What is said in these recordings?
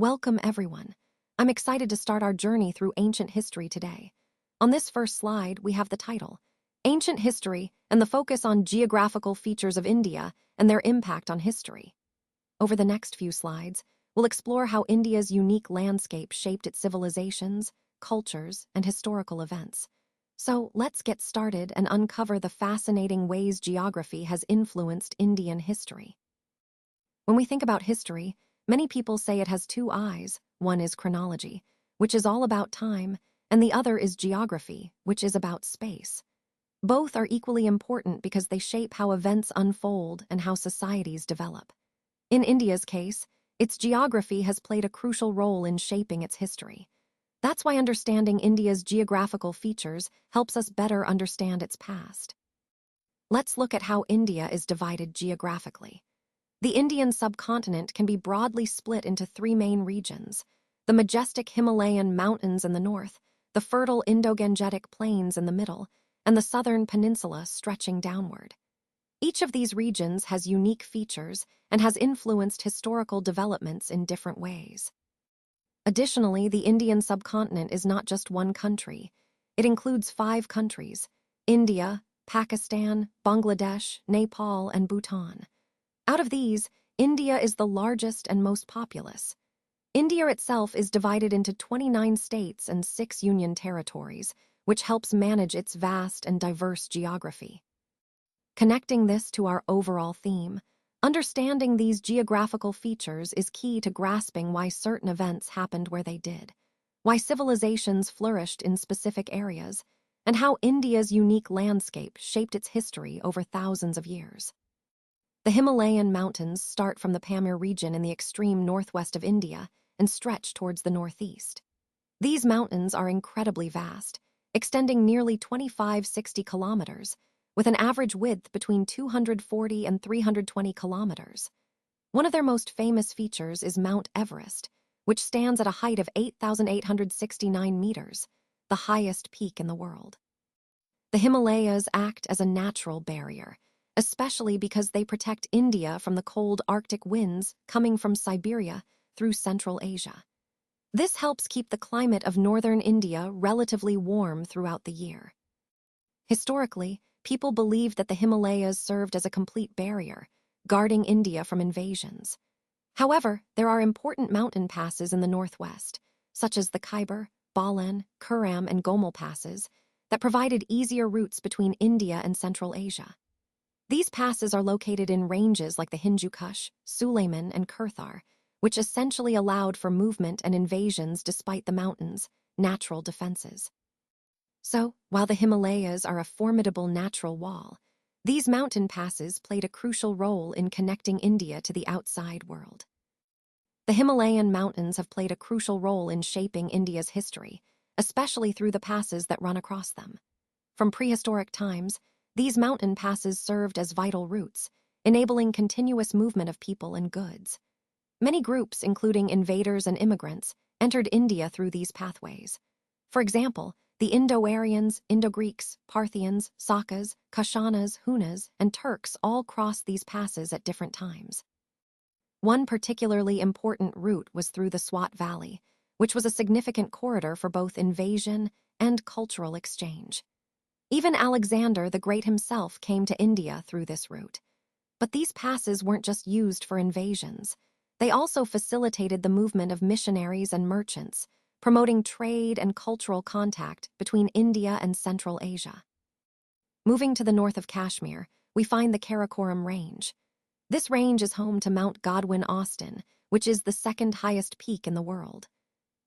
Welcome, everyone. I'm excited to start our journey through ancient history today. On this first slide, we have the title, Ancient History, and the focus on geographical features of India and their impact on history. Over the next few slides, we'll explore how India's unique landscape shaped its civilizations, cultures, and historical events. So let's get started and uncover the fascinating ways geography has influenced Indian history. When we think about history, many people say it has two eyes. One is chronology, which is all about time, and the other is geography, which is about space. Both are equally important because they shape how events unfold and how societies develop. In India's case, its geography has played a crucial role in shaping its history. That's why understanding India's geographical features helps us better understand its past. Let's look at how India is divided geographically. The Indian subcontinent can be broadly split into three main regions: the majestic Himalayan mountains in the north, the fertile Indo-Gangetic plains in the middle, and the southern peninsula stretching downward. Each of these regions has unique features and has influenced historical developments in different ways. Additionally, the Indian subcontinent is not just one country. It includes 5 countries: India, Pakistan, Bangladesh, Nepal, and Bhutan. Out of these, India is the largest and most populous. India itself is divided into 29 states and 6 union territories, which helps manage its vast and diverse geography. Connecting this to our overall theme, understanding these geographical features is key to grasping why certain events happened where they did, why civilizations flourished in specific areas, and how India's unique landscape shaped its history over thousands of years. The Himalayan mountains start from the Pamir region in the extreme northwest of India and stretch towards the northeast. These mountains are incredibly vast, extending nearly 2560 kilometers, with an average width between 240 and 320 kilometers. One of their most famous features is Mount Everest, which stands at a height of 8,869 meters, the highest peak in the world. The Himalayas act as a natural barrier, especially because they protect India from the cold Arctic winds coming from Siberia through Central Asia. This helps keep the climate of northern India relatively warm throughout the year. Historically, people believed that the Himalayas served as a complete barrier, guarding India from invasions. However, there are important mountain passes in the northwest, such as the Khyber, Balan, Kuram, and Gomal passes, that provided easier routes between India and Central Asia. These passes are located in ranges like the Hindu Kush, Sulayman, and Kurthar, which essentially allowed for movement and invasions despite the mountains' natural defenses. So, while the Himalayas are a formidable natural wall, these mountain passes played a crucial role in connecting India to the outside world. The Himalayan mountains have played a crucial role in shaping India's history, especially through the passes that run across them. From prehistoric times, these mountain passes served as vital routes, enabling continuous movement of people and goods. Many groups, including invaders and immigrants, entered India through these pathways. For example, the Indo-Aryans, Indo-Greeks, Parthians, Sakas, Kushanas, Hunas, and Turks all crossed these passes at different times. One particularly important route was through the Swat Valley, which was a significant corridor for both invasion and cultural exchange. Even Alexander the Great himself came to India through this route. But these passes weren't just used for invasions. They also facilitated the movement of missionaries and merchants, promoting trade and cultural contact between India and Central Asia. Moving to the north of Kashmir, we find the Karakoram Range. This range is home to Mount Godwin Austen, which is the second highest peak in the world.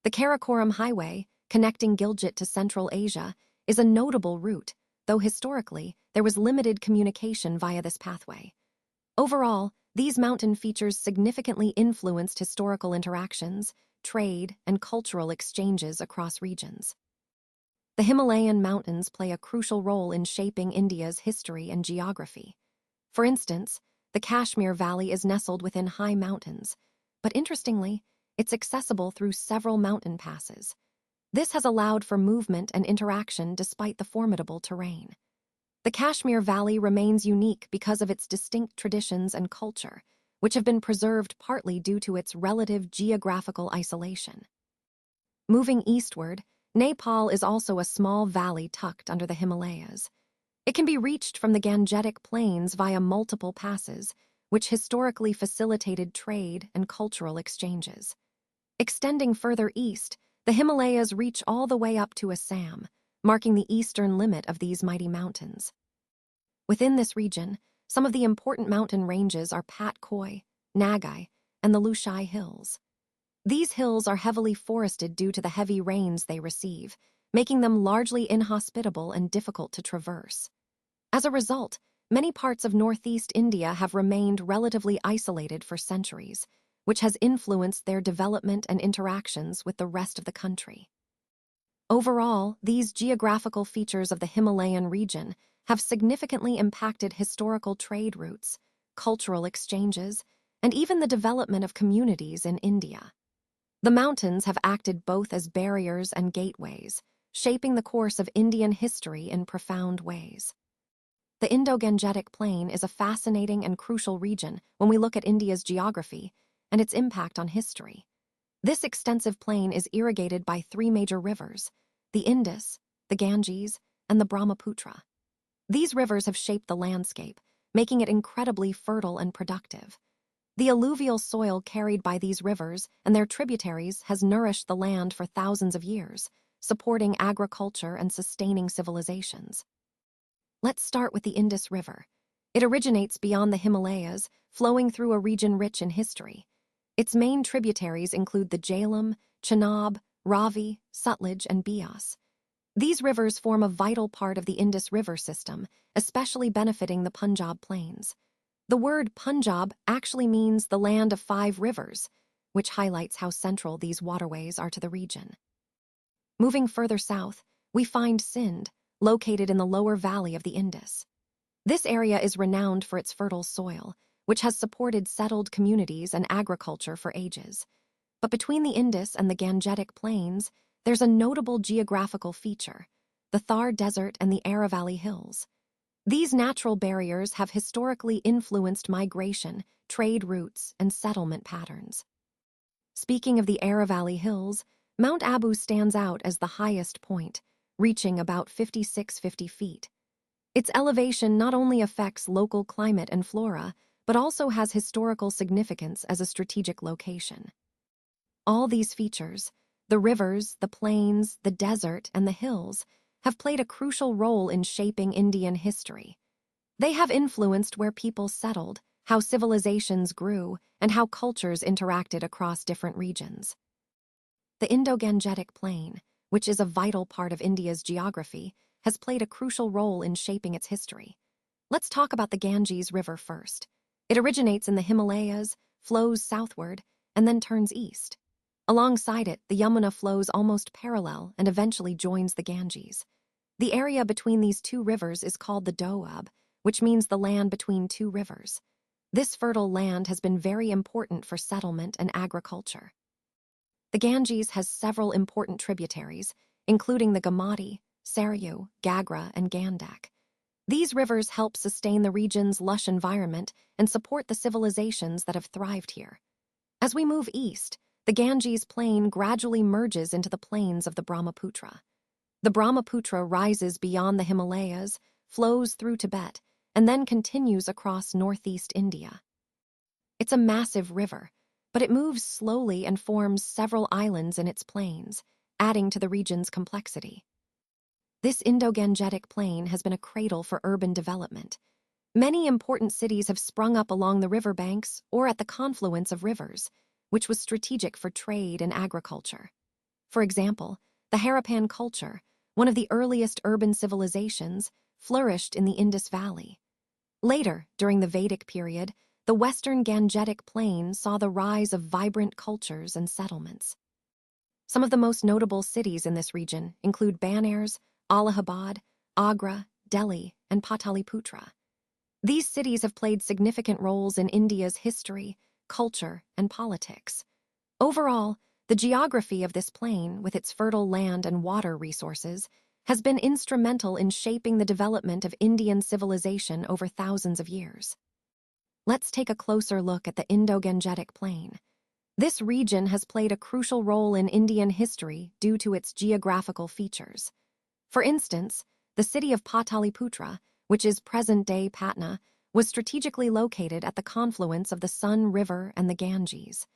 The Karakoram Highway, connecting Gilgit to Central Asia, is a notable route, though historically there was limited communication via this pathway. Overall, these mountain features significantly influenced historical interactions, trade, and cultural exchanges across regions. The Himalayan mountains play a crucial role in shaping India's history and geography. For instance, the Kashmir Valley is nestled within high mountains, but interestingly, it's accessible through several mountain passes. This has allowed for movement and interaction despite the formidable terrain. The Kashmir Valley remains unique because of its distinct traditions and culture, which have been preserved partly due to its relative geographical isolation. Moving eastward, Nepal is also a small valley tucked under the Himalayas. It can be reached from the Gangetic Plains via multiple passes, which historically facilitated trade and cultural exchanges. Extending further east, the Himalayas reach all the way up to Assam, marking the eastern limit of these mighty mountains. Within this region, some of the important mountain ranges are Pat Koi, Nagai, and the Lushai Hills. These hills are heavily forested due to the heavy rains they receive, making them largely inhospitable and difficult to traverse. As a result, many parts of northeast India have remained relatively isolated for centuries, which has influenced their development and interactions with the rest of the country. Overall, these geographical features of the Himalayan region have significantly impacted historical trade routes, cultural exchanges, and even the development of communities in India. The mountains have acted both as barriers and gateways, shaping the course of Indian history in profound ways. The Indo-Gangetic Plain is a fascinating and crucial region when we look at India's geography and its impact on history. This extensive plain is irrigated by three major rivers: the Indus, the Ganges, and the Brahmaputra. These rivers have shaped the landscape, making it incredibly fertile and productive. The alluvial soil carried by these rivers and their tributaries has nourished the land for thousands of years, supporting agriculture and sustaining civilizations. Let's start with the Indus River. It originates beyond the Himalayas, flowing through a region rich in history. Its main tributaries include the Jhelum, Chenab, Ravi, Sutlej, and Beas. These rivers form a vital part of the Indus River system, especially benefiting the Punjab Plains. The word Punjab actually means the land of 5 rivers, which highlights how central these waterways are to the region. Moving further south, we find Sindh, located in the lower valley of the Indus. This area is renowned for its fertile soil, which has supported settled communities and agriculture for ages. But between the Indus and the Gangetic Plains, there's a notable geographical feature: the Thar Desert and the Aravalli Hills. These natural barriers have historically influenced migration, trade routes, and settlement patterns. Speaking of the Aravalli Hills, Mount Abu stands out as the highest point, reaching about 5,650 feet. Its elevation not only affects local climate and flora, but also has historical significance as a strategic location. All these features, the rivers, the plains, the desert, and the hills, have played a crucial role in shaping Indian history. They have influenced where people settled, how civilizations grew, and how cultures interacted across different regions. The Indo-Gangetic Plain, which is a vital part of India's geography, has played a crucial role in shaping its history. Let's talk about the Ganges River first. It originates in the Himalayas, flows southward, and then turns east. Alongside it, the Yamuna flows almost parallel and eventually joins the Ganges. The area between these two rivers is called the Doab, which means the land between two rivers. This fertile land has been very important for settlement and agriculture. The Ganges has several important tributaries, including the Gamati, Saryu, Gagra, and Gandak. These rivers help sustain the region's lush environment and support the civilizations that have thrived here. As we move east, the Ganges Plain gradually merges into the plains of the Brahmaputra. The Brahmaputra rises beyond the Himalayas, flows through Tibet, and then continues across northeast India. It's a massive river, but it moves slowly and forms several islands in its plains, adding to the region's complexity. This Indo-Gangetic Plain has been a cradle for urban development. Many important cities have sprung up along the riverbanks or at the confluence of rivers, which was strategic for trade and agriculture. For example, the Harappan culture, one of the earliest urban civilizations, flourished in the Indus Valley. Later, during the Vedic period, the western Gangetic Plain saw the rise of vibrant cultures and settlements. Some of the most notable cities in this region include Banaras, Allahabad, Agra, Delhi, and Pataliputra. These cities have played significant roles in India's history, culture, and politics. Overall, the geography of this plain, with its fertile land and water resources, has been instrumental in shaping the development of Indian civilization over thousands of years. Let's take a closer look at the Indo-Gangetic Plain. This region has played a crucial role in Indian history due to its geographical features. For instance, the city of Pataliputra, which is present-day Patna, was strategically located at the confluence of the Sun River and the Ganges.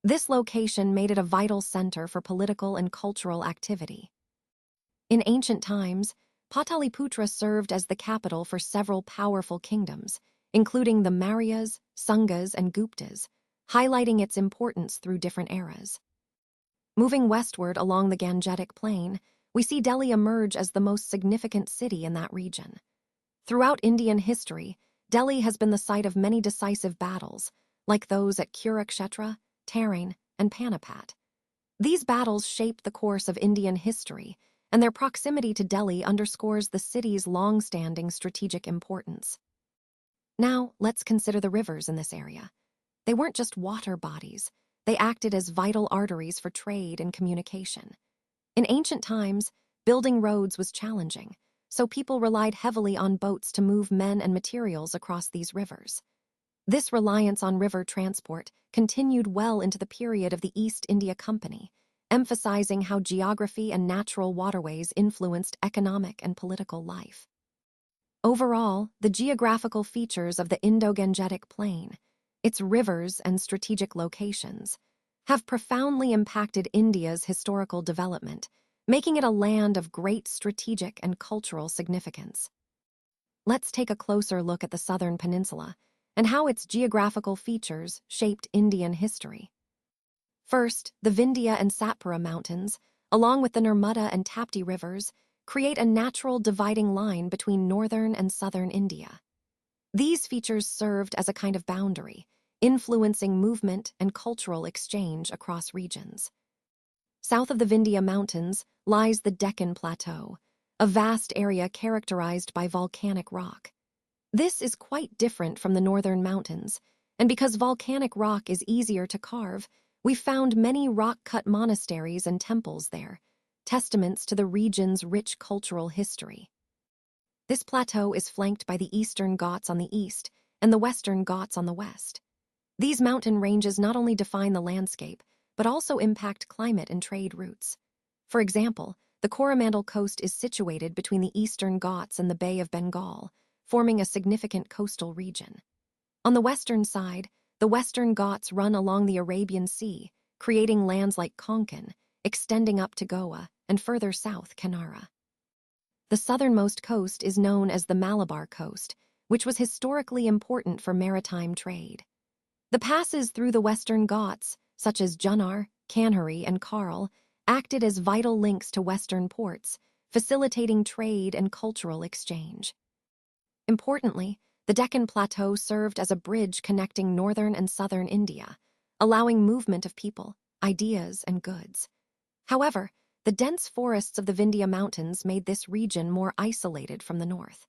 This location made it a vital center for political and cultural activity. In ancient times, Pataliputra served as the capital for several powerful kingdoms, including the Mauryas, Sungas, and Guptas, highlighting its importance through different eras. Moving westward along the Gangetic Plain, we see Delhi emerge as the most significant city in that region. Throughout Indian history, Delhi has been the site of many decisive battles, like those at Kurukshetra, Tarain, and Panipat. These battles shaped the course of Indian history, and their proximity to Delhi underscores the city's long-standing strategic importance. Now, let's consider the rivers in this area. They weren't just water bodies, they acted as vital arteries for trade and communication. In ancient times, building roads was challenging, so people relied heavily on boats to move men and materials across these rivers. This reliance on river transport continued well into the period of the East India Company, emphasizing how geography and natural waterways influenced economic and political life. Overall, the geographical features of the Indo-Gangetic Plain, its rivers and strategic locations, have profoundly impacted India's historical development, making it a land of great strategic and cultural significance. Let's take a closer look at the southern peninsula and how its geographical features shaped Indian history. First, the Vindhya and Satpura Mountains, along with the Nirmada and Tapti rivers, create a natural dividing line between northern and southern India. These features served as a kind of boundary, influencing movement and cultural exchange across regions. South of the Vindhya Mountains lies the Deccan Plateau, a vast area characterized by volcanic rock. This is quite different from the northern mountains, and because volcanic rock is easier to carve, we found many rock-cut monasteries and temples there, testaments to the region's rich cultural history. This plateau is flanked by the Eastern Ghats on the east and the Western Ghats on the west. These mountain ranges not only define the landscape, but also impact climate and trade routes. For example, the Coromandel Coast is situated between the Eastern Ghats and the Bay of Bengal, forming a significant coastal region. On the western side, the Western Ghats run along the Arabian Sea, creating lands like Konkan, extending up to Goa, and further south, Kanara. The southernmost coast is known as the Malabar Coast, which was historically important for maritime trade. The passes through the Western Ghats, such as Junnar, Kanheri, and Karl, acted as vital links to Western ports, facilitating trade and cultural exchange. Importantly, the Deccan Plateau served as a bridge connecting northern and southern India, allowing movement of people, ideas, and goods. However, the dense forests of the Vindhya Mountains made this region more isolated from the north.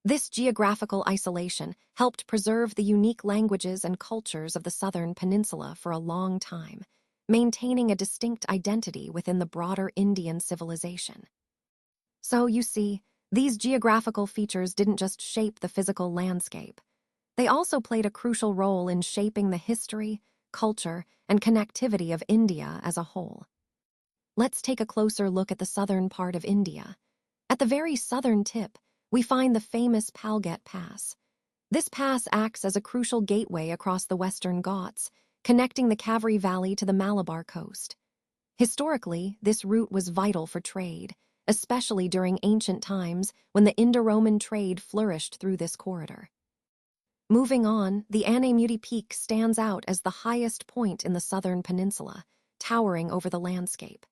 This geographical isolation helped preserve the unique languages and cultures of the southern peninsula for a long time, maintaining a distinct identity within the broader Indian civilization. So, you see, these geographical features didn't just shape the physical landscape. They also played a crucial role in shaping the history, culture, and connectivity of India as a whole. Let's take a closer look at the southern part of India. At the very southern tip, we find the famous Palghat Pass. This pass acts as a crucial gateway across the Western Ghats, connecting the Kaveri Valley to the Malabar coast. Historically, this route was vital for trade, especially during ancient times when the Indo-Roman trade flourished through this corridor. Moving on, the Anaimudi Peak stands out as the highest point in the southern peninsula, towering over the landscape.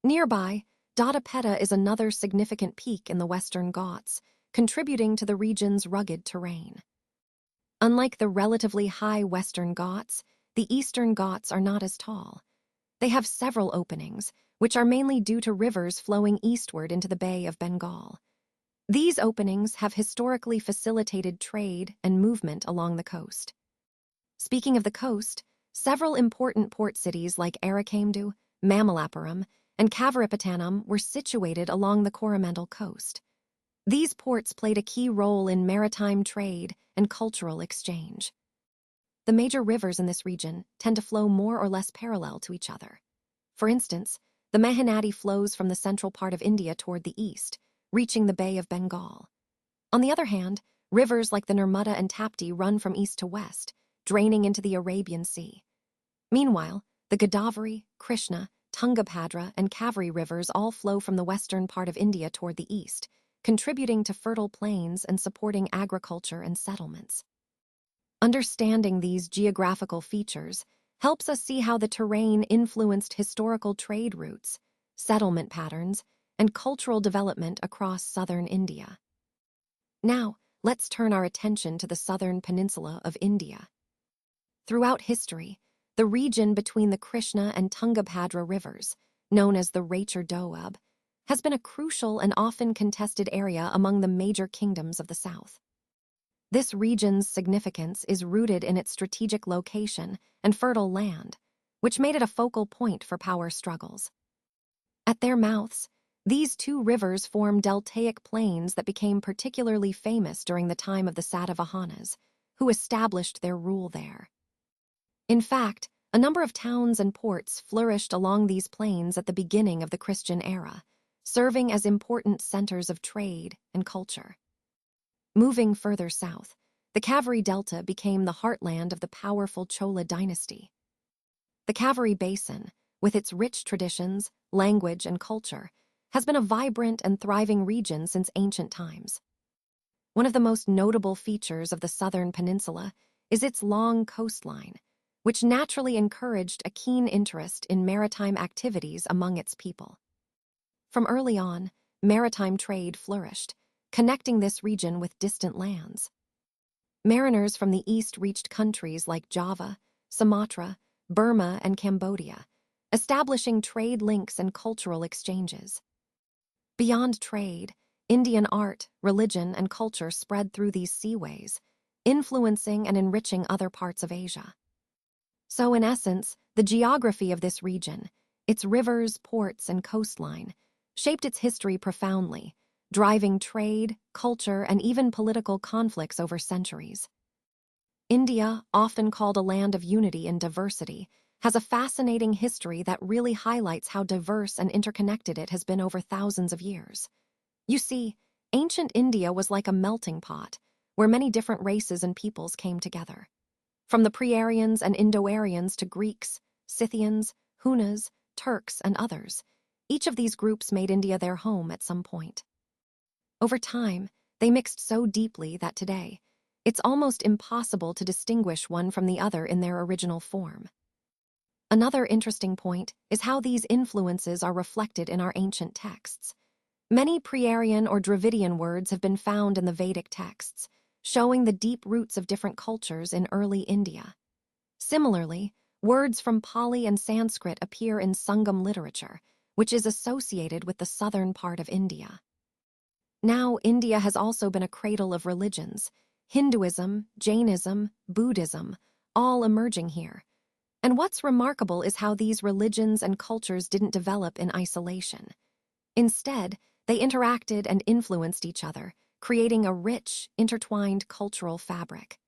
Nearby, Dadapeta is another significant peak in the Western Ghats, contributing to the region's rugged terrain. Unlike the relatively high Western Ghats, the Eastern Ghats are not as tall. They have several openings, which are mainly due to rivers flowing eastward into the Bay of Bengal. These openings have historically facilitated trade and movement along the coast. Speaking of the coast, several important port cities like Arakkamdu, Mamallapuram, and Kavaripattanam were situated along the Coromandel coast. These ports played a key role in maritime trade and cultural exchange. the major rivers in this region tend to flow more or less parallel to each other. For instance, the Mahanadi flows from the central part of India toward the east, reaching the Bay of Bengal. On the other hand, rivers like the Nirmada and Tapti run from east to west, draining into the Arabian Sea. Meanwhile, the Godavari, Krishna, Tungabhadra, and Kaveri rivers all flow from the western part of India toward the east, contributing to fertile plains and supporting agriculture and settlements. Understanding these geographical features helps us see how the terrain influenced historical trade routes, settlement patterns, and cultural development across southern India. Now, let's turn our attention to the southern peninsula of India. Throughout history, the region between the Krishna and Tungabhadra rivers, known as the Rachar Doab, has been a crucial and often contested area among the major kingdoms of the south. This region's significance is rooted in its strategic location and fertile land, which made it a focal point for power struggles. At their mouths, these two rivers form deltaic plains that became particularly famous during the time of the Satavahanas, who established their rule there. In fact, a number of towns and ports flourished along these plains at the beginning of the Christian era, serving as important centers of trade and culture. Moving further south, the Kaveri Delta became the heartland of the powerful Chola dynasty. The Kaveri Basin, with its rich traditions, language, and culture, has been a vibrant and thriving region since ancient times. One of the most notable features of the southern peninsula is its long coastline, which naturally encouraged a keen interest in maritime activities among its people. From early on, maritime trade flourished, connecting this region with distant lands. Mariners from the east reached countries like Java, Sumatra, Burma, and Cambodia, establishing trade links and cultural exchanges. Beyond trade, Indian art, religion, and culture spread through these seaways, influencing and enriching other parts of Asia. So, in essence, the geography of this region, its rivers, ports, and coastline, shaped its history profoundly, driving trade, culture, and even political conflicts over centuries. India, often called a land of unity and diversity, has a fascinating history that really highlights how diverse and interconnected it has been over thousands of years. You see, ancient India was like a melting pot, where many different races and peoples came together. From the Pre-Aryans and Indo-Aryans to Greeks, Scythians, Hunas, Turks, and others, each of these groups made India their home at some point. Over time, they mixed so deeply that today, it's almost impossible to distinguish one from the other in their original form. Another interesting point is how these influences are reflected in our ancient texts. Many Pre-Aryan or Dravidian words have been found in the Vedic texts, showing the deep roots of different cultures in early India. Similarly, words from Pali and Sanskrit appear in Sangam literature, which is associated with the southern part of India. Now, India has also been a cradle of religions, Hinduism, Jainism, Buddhism, all emerging here. And what's remarkable is how these religions and cultures didn't develop in isolation. Instead, they interacted and influenced each other, creating a rich, intertwined cultural fabric.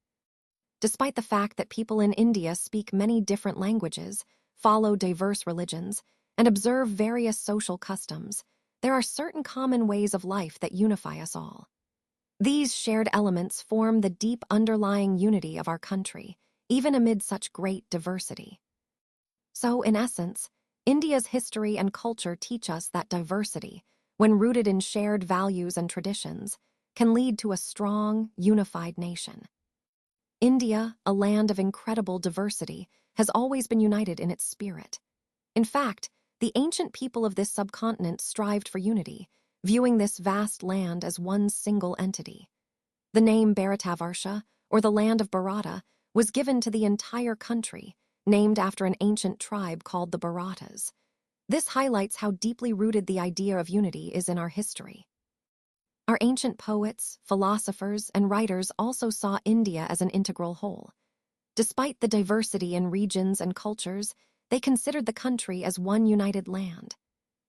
Despite the fact that people in India speak many different languages, follow diverse religions, and observe various social customs, there are certain common ways of life that unify us all. These shared elements form the deep underlying unity of our country, even amid such great diversity. So, in essence, India's history and culture teach us that diversity, when rooted in shared values and traditions, can lead to a strong, unified nation. India, a land of incredible diversity, has always been united in its spirit. In fact, the ancient people of this subcontinent strived for unity, viewing this vast land as one single entity. The name Bharatavarsha, or the land of Bharata, was given to the entire country, named after an ancient tribe called the Bharatas. This highlights how deeply rooted the idea of unity is in our history. Our ancient poets, philosophers, and writers also saw India as an integral whole. Despite the diversity in regions and cultures, they considered the country as one united land.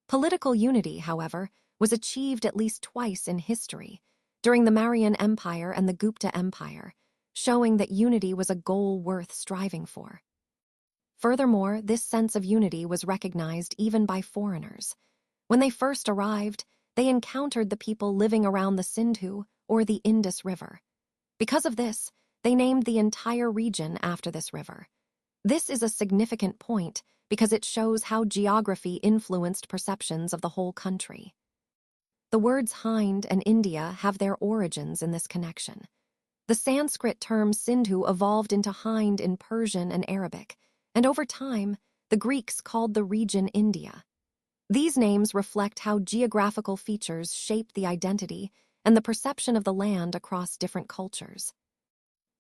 Political unity, however, was achieved at least twice in history, during the Mauryan Empire and the Gupta Empire, showing that unity was a goal worth striving for. Furthermore, this sense of unity was recognized even by foreigners. When they first arrived, they encountered the people living around the Sindhu or the Indus River. Because of this, they named the entire region after this river. This is a significant point because it shows how geography influenced perceptions of the whole country. The words Hind and India have their origins in this connection. The Sanskrit term Sindhu evolved into Hind in Persian and Arabic, and over time, the Greeks called the region India. These names reflect how geographical features shaped the identity and the perception of the land across different cultures.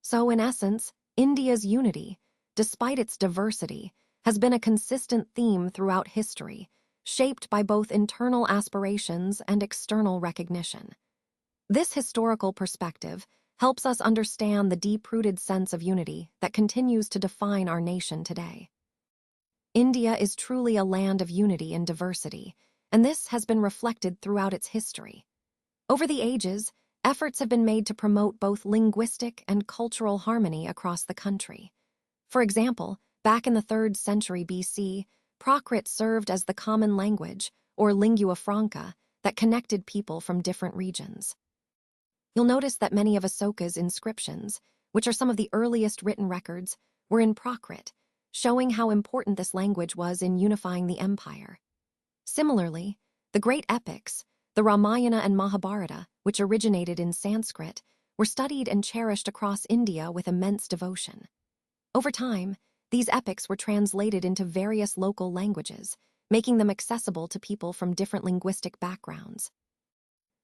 So, in essence, India's unity, despite its diversity, has been a consistent theme throughout history, shaped by both internal aspirations and external recognition. This historical perspective helps us understand the deep-rooted sense of unity that continues to define our nation today. India is truly a land of unity and diversity, and this has been reflected throughout its history. Over the ages, efforts have been made to promote both linguistic and cultural harmony across the country. For example, back in the 3rd century BC, Prakrit served as the common language, or lingua franca, that connected people from different regions. You'll notice that many of Asoka's inscriptions, which are some of the earliest written records, were in Prakrit, showing how important this language was in unifying the empire. Similarly, the great epics, the Ramayana and Mahabharata, which originated in Sanskrit, were studied and cherished across India with immense devotion. Over time, these epics were translated into various local languages, making them accessible to people from different linguistic backgrounds.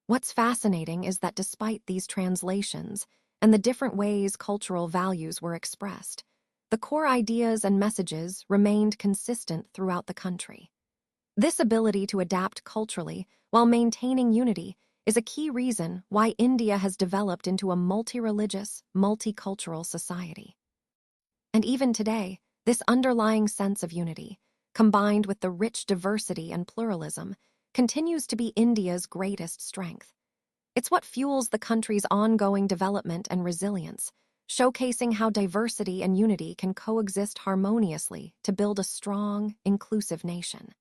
What's fascinating is that despite these translations and the different ways cultural values were expressed, the core ideas and messages remained consistent throughout the country. This ability to adapt culturally while maintaining unity is a key reason why India has developed into a multi-religious, multicultural society. And even today, this underlying sense of unity, combined with the rich diversity and pluralism, continues to be India's greatest strength. It's what fuels the country's ongoing development and resilience, showcasing how diversity and unity can coexist harmoniously to build a strong, inclusive nation.